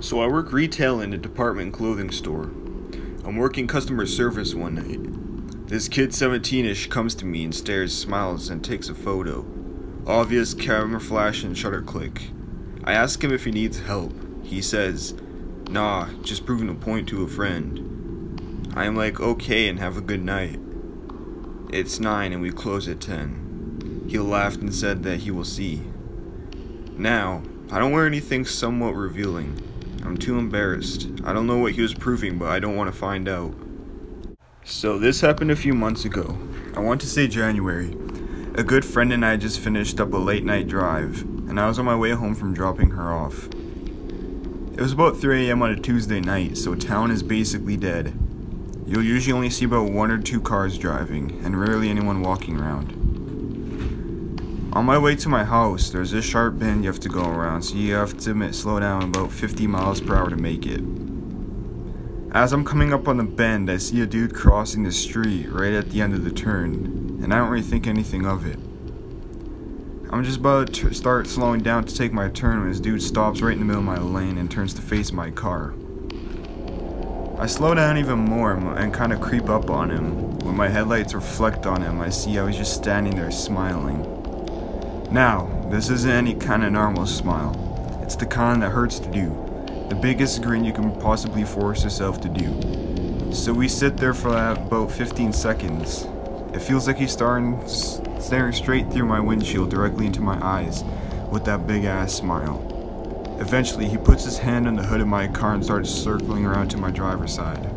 So I work retail in a department clothing store. I'm working customer service one night. This kid 17ish comes to me and stares, smiles, and takes a photo. Obvious camera flash and shutter click. I ask him if he needs help. He says, "Nah, just proving a point to a friend." I am like, "Okay, and have a good night." It's 9 and we close at 10. He laughed and said that he will see. Now, I don't wear anything somewhat revealing. I'm too embarrassed. I don't know what he was proving, but I don't want to find out. So this happened a few months ago. I want to say January. A good friend and I just finished up a late night drive, and I was on my way home from dropping her off. It was about 3 a.m. on a Tuesday night, so town is basically dead. You'll usually only see about 1 or 2 cars driving, and rarely anyone walking around. On my way to my house, there's a sharp bend you have to go around, so you have to slow down about 50 miles per hour to make it. As I'm coming up on the bend, I see a dude crossing the street right at the end of the turn, and I don't really think anything of it. I'm just about to start slowing down to take my turn when this dude stops right in the middle of my lane and turns to face my car. I slow down even more and kind of creep up on him. When my headlights reflect on him, I see I was just standing there smiling. Now, this isn't any kind of normal smile. It's the kind that hurts to do. The biggest grin you can possibly force yourself to do. So we sit there for about 15 seconds. It feels like he's staring straight through my windshield directly into my eyes with that big ass smile. Eventually, he puts his hand on the hood of my car and starts circling around to my driver's side.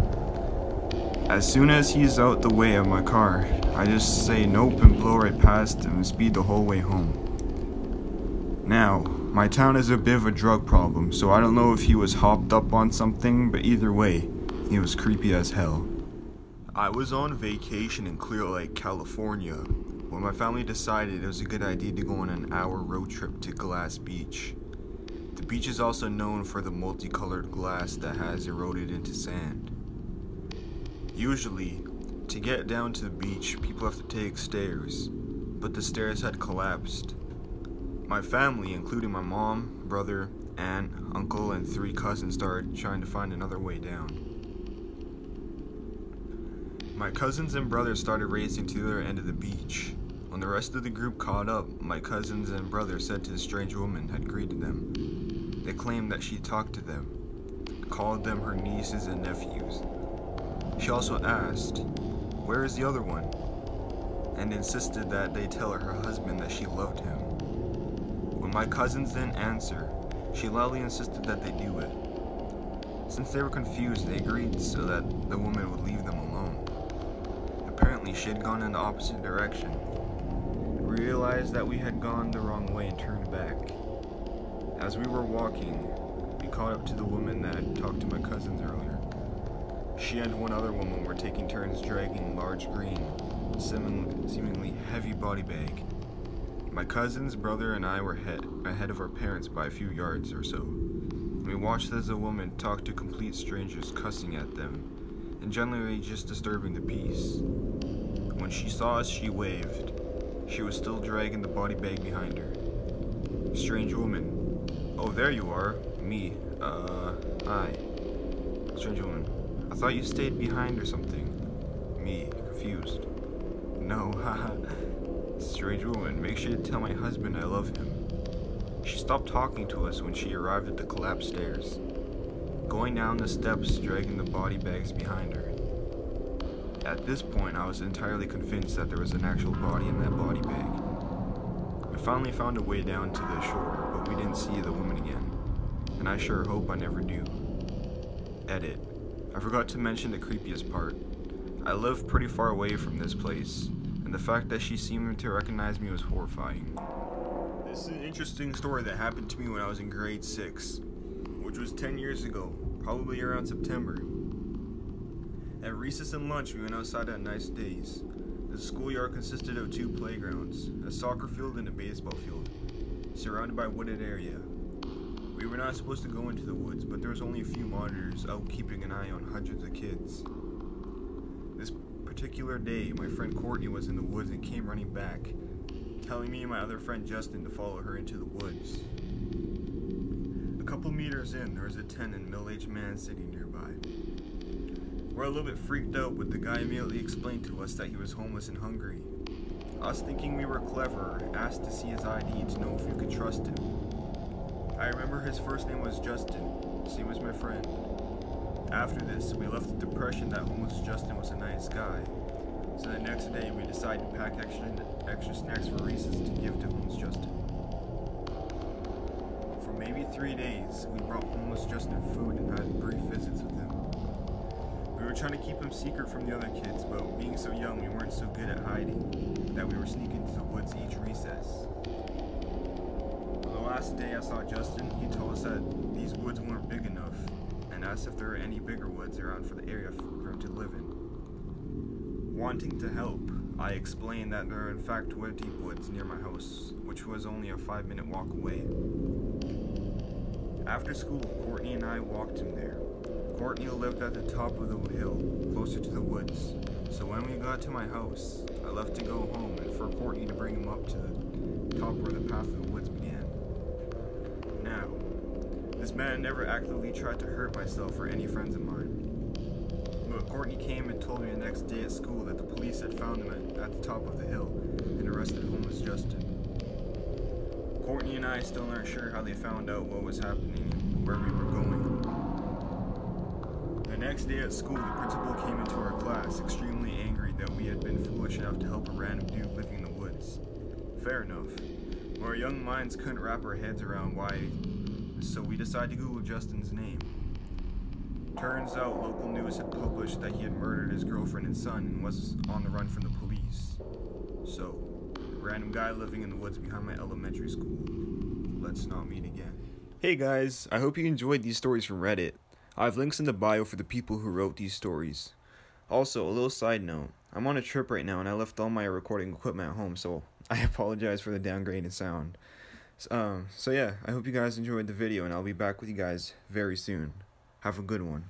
As soon as he's out the way of my car, I just say nope and blow right past him and speed the whole way home. Now, my town is a bit of a drug problem, so I don't know if he was hopped up on something, but either way, he was creepy as hell. I was on vacation in Clear Lake, California, when my family decided it was a good idea to go on an hour road trip to Glass Beach. The beach is also known for the multicolored glass that has eroded into sand. Usually, to get down to the beach, people have to take stairs, but the stairs had collapsed. My family, including my mom, brother, aunt, uncle, and 3 cousins, started trying to find another way down. My cousins and brothers started racing to the other end of the beach. When the rest of the group caught up, my cousins and brother said to the strange woman had greeted them. They claimed that she talked to them, called them her nieces and nephews. She also asked, "Where is the other one?" and insisted that they tell her husband that she loved him. When my cousins didn't answer, she loudly insisted that they do it. Since they were confused, they agreed so that the woman would leave them alone. Apparently, she had gone in the opposite direction. We realized that we had gone the wrong way and turned back. As we were walking, we caught up to the woman that had talked to my cousins earlier. She and one other woman were taking turns dragging a large green, seemingly heavy body bag. My cousins, brother, and I were ahead of our parents by a few yards or so. We watched as the woman talked to complete strangers, cussing at them, and generally just disturbing the peace. When she saw us, she waved. She was still dragging the body bag behind her. Strange woman. "Oh, there you are. Me. Hi." Strange woman. "I thought you stayed behind or something." Me, confused. "No, haha." Strange woman. "Make sure you tell my husband I love him." She stopped talking to us when she arrived at the collapsed stairs, going down the steps, dragging the body bags behind her. At this point, I was entirely convinced that there was an actual body in that body bag. We finally found a way down to the shore, but we didn't see the woman again, and I sure hope I never do. Edit. I forgot to mention the creepiest part. I live pretty far away from this place, and the fact that she seemed to recognize me was horrifying. This is an interesting story that happened to me when I was in grade 6, which was 10 years ago, probably around September. At recess and lunch, we went outside on nice days. The schoolyard consisted of 2 playgrounds, a soccer field and a baseball field, surrounded by a wooded area. We were not supposed to go into the woods, but there was only a few monitors out keeping an eye on hundreds of kids. This particular day, my friend Courtney was in the woods and came running back, telling me and my other friend Justin to follow her into the woods. couple meters in, there was a tent and middle-aged man sitting nearby. We're a little bit freaked out, but the guy immediately explained to us that he was homeless and hungry. Us thinking we were clever, asked to see his ID to know if we could trust him. I remember his first name was Justin, so he was my friend. After this, we left the impression that homeless Justin was a nice guy. So the next day, we decided to pack extra snacks for Reese's to give to homeless Justin. For maybe 3 days, we brought homeless Justin food and had brief visits with him. We were trying to keep him secret from the other kids, but being so young, we weren't so good at hiding that we were sneaking into the woods each recess. On the last day I saw Justin, he told us that these woods weren't big enough and asked if there were any bigger woods around for the area for him to live in. Wanting to help, I explained that there are in fact deep woods near my house, which was only a 5-minute walk away. After school, Courtney and I walked him there. Courtney lived at the top of the hill, closer to the woods, so when we got to my house, I left to go home and for Courtney to bring him up to the top where the path of the woods began. Now, this man never actively tried to hurt myself or any friends of mine. But Courtney came and told me the next day at school that the police had found him at the top of the hill and arrested homeless Justin. Courtney and I still aren't sure how they found out what was happening and where we were going. The next day at school, the principal came into our class extremely angry that we had been foolish enough to help a random dude living in the woods. Fair enough. But our young minds couldn't wrap our heads around why, so we decided to Google Justin's name. Turns out local news had published that he had murdered his girlfriend and son and was on the run from the police. So, random guy living in the woods behind my elementary school. Let's not meet again. Hey guys, I hope you enjoyed these stories from Reddit. I have links in the bio for the people who wrote these stories. Also, a little side note, I'm on a trip right now and I left all my recording equipment at home, so I apologize for the downgraded sound. So yeah, I hope you guys enjoyed the video and I'll be back with you guys very soon. Have a good one.